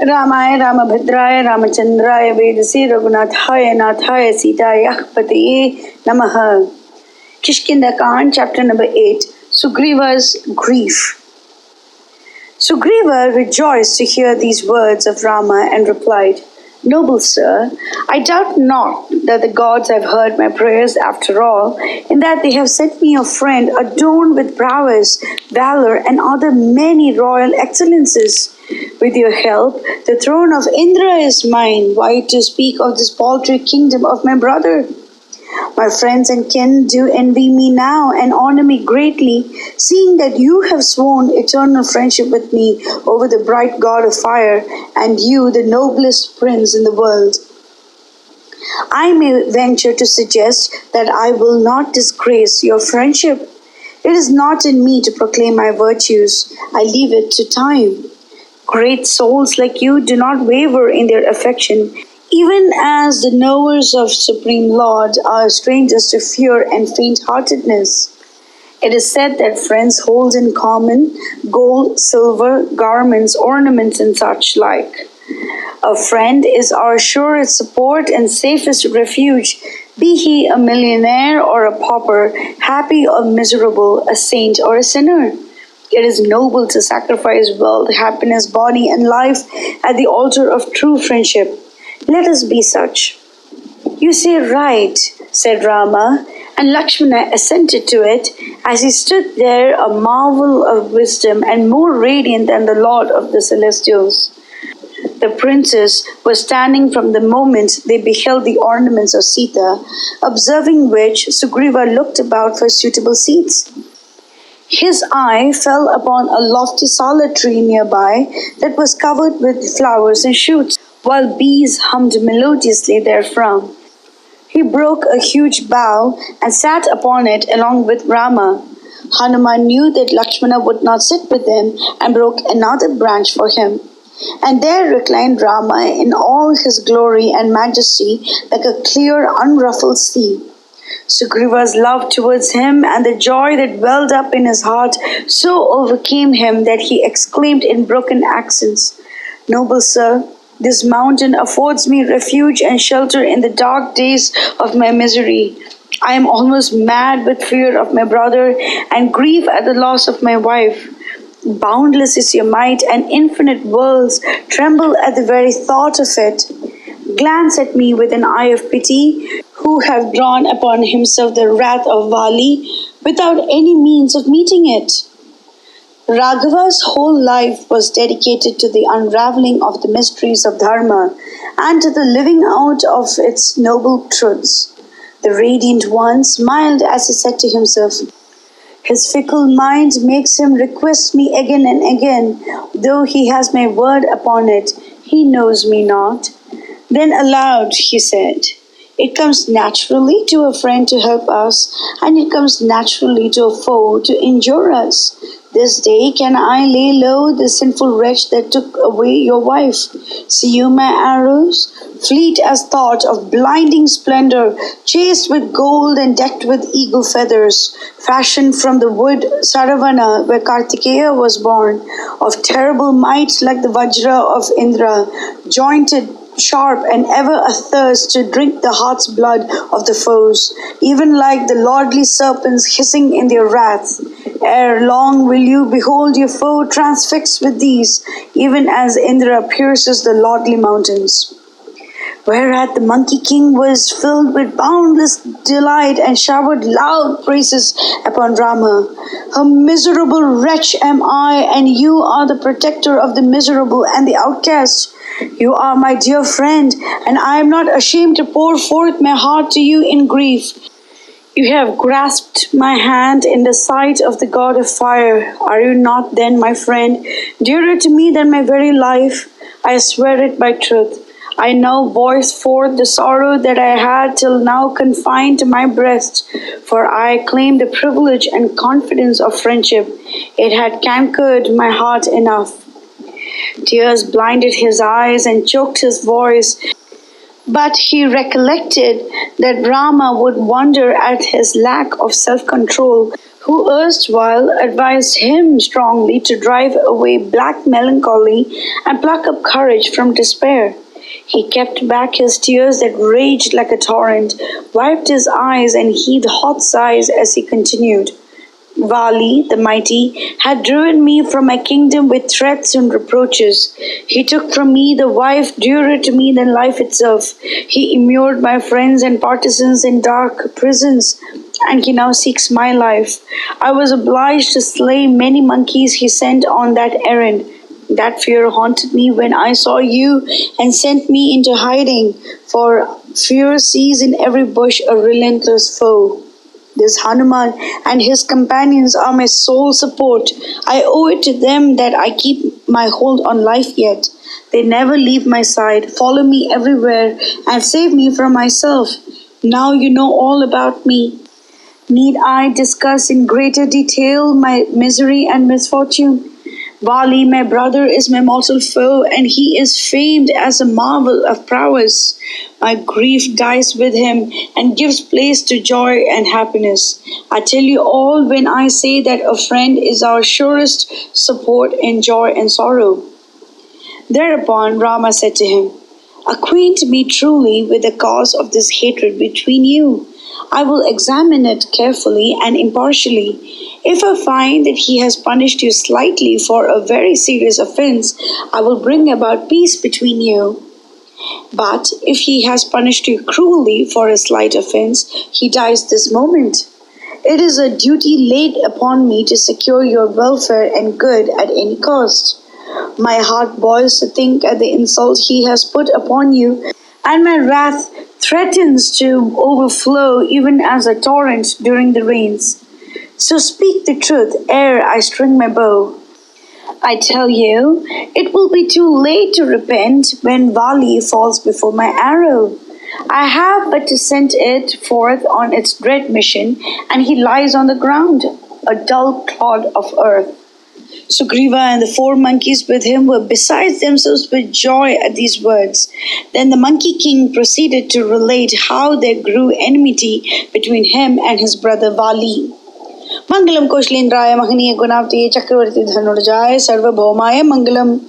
रामाय रामभद्राय रामचंद्राय वेदसे रघुनाथाय नाथाय सीतायाः पतये नमः. Kishkindha Khan, chapter number 8, Sugriva's grief. Sugriva rejoiced to hear these words of Rama and replied, "Noble sir, I doubt not that the gods have heard my prayers after all, in that they have sent me a friend adorned with prowess, valor, and other many royal excellences. With your help, the throne of Indra is mine. Why to speak of this paltry kingdom of my brother? My friends and kin do envy me now and honor me greatly, seeing that you have sworn eternal friendship with me over the bright god of fire, and you the noblest prince in the world. I may venture to suggest that I will not disgrace your friendship. It is not in me to proclaim my virtues. I leave it to time. Great souls like you do not waver in their affection, even as the knowers of Supreme Lord are strangers to fear and faint-heartedness. It is said that friends hold in common gold, silver, garments, ornaments, and such like. A friend is our surest support and safest refuge, be he a millionaire or a pauper, happy or miserable, a saint or a sinner. It is noble to sacrifice wealth, happiness, body, and life at the altar of true friendship. Let us be such." "You say right," said Rama, and Lakshmana assented to it as he stood there, a marvel of wisdom and more radiant than the Lord of the Celestials. The princes were standing from the moment they beheld the ornaments of Sita, observing which Sugriva looked about for suitable seats. His eye fell upon a lofty solid tree nearby that was covered with flowers and shoots, while bees hummed melodiously therefrom. He broke a huge bough and sat upon it along with Rama. Hanuman knew that Lakshmana would not sit with him and broke another branch for him. And there reclined Rama in all his glory and majesty, like a clear, unruffled sea. Sugriva's love towards him and the joy that welled up in his heart so overcame him that he exclaimed in broken accents, "Noble sir, this mountain affords me refuge and shelter in the dark days of my misery. I am almost mad with fear of my brother and grief at the loss of my wife. Boundless is your might, and infinite worlds tremble at the very thought of it. Glance at me with an eye of pity, who have drawn upon himself the wrath of Vali without any means of meeting it." Raghava's whole life was dedicated to the unraveling of the mysteries of Dharma and to the living out of its noble truths. The Radiant One smiled as he said to himself, "His fickle mind makes him request me again and again, though he has my word upon it, he knows me not." Then aloud he said, "It comes naturally to a friend to help us, and it comes naturally to a foe to injure us. This day can I lay low the sinful wretch that took away your wife. See you my arrows, fleet as thought, of blinding splendor, chased with gold and decked with eagle feathers, fashioned from the wood Saravana where Kartikeya was born, of terrible might like the Vajra of Indra, jointed, sharp, and ever athirst to drink the heart's blood of the foes, even like the lordly serpents hissing in their wrath. Ere long will you behold your foe transfixed with these, even as Indra pierces the lordly mountains." Whereat the Monkey King was filled with boundless delight and showered loud praises upon Rama. "A miserable wretch am I, and you are the protector of the miserable and the outcast. You are my dear friend, and I am not ashamed to pour forth my heart to you in grief. You have grasped my hand in the sight of the god of fire. Are you not then, my friend, dearer to me than my very life? I swear it by truth. I now voice forth the sorrow that I had till now confined to my breast, for I claimed the privilege and confidence of friendship. It had cankered my heart enough." Tears blinded his eyes and choked his voice, but he recollected that Rama would wonder at his lack of self-control, who erstwhile advised him strongly to drive away black melancholy and pluck up courage from despair. He kept back his tears that raged like a torrent, wiped his eyes, and heaved hot sighs as he continued. Vali, the mighty, had driven me from my kingdom with threats and reproaches. He took from me the wife dearer to me than life itself. He immured my friends and partisans in dark prisons, and he now seeks my life. I was obliged to slay many monkeys he sent on that errand. That fear haunted me when I saw you and sent me into hiding, for fear sees in every bush a relentless foe. This Hanuman and his companions are my sole support. I owe it to them that I keep my hold on life yet. They never leave my side, follow me everywhere, and save me from myself. Now you know all about me. Need I discuss in greater detail my misery and misfortune? Vali, my brother, is my mortal foe, and he is famed as a marvel of prowess. My grief dies with him and gives place to joy and happiness. I tell you all when I say that a friend is our surest support in joy and sorrow. Thereupon Rama said to him, acquaint me truly with the cause of this hatred between you. I will examine it carefully and impartially. If I find that he has punished you slightly for a very serious offense, I will bring about peace between you. But if he has punished you cruelly for a slight offense, he dies this moment. It is a duty laid upon me to secure your welfare and good at any cost. My heart boils to think at the insult he has put upon you, and my wrath threatens to overflow even as a torrent during the rains. So speak the truth ere I string my bow. I tell you, it will be too late to repent when Vali falls before my arrow. I have but to send it forth on its dread mission, and he lies on the ground, a dull clod of earth. Sugriva and the 4 monkeys with him were beside themselves with joy at these words. Then the monkey king proceeded to relate how there grew enmity between him and his brother Vali. Mangalam Koshlendraya Mahaniya Gunavati Chakravarti Dhanujaaya Sarvabhaumaya Mangalam.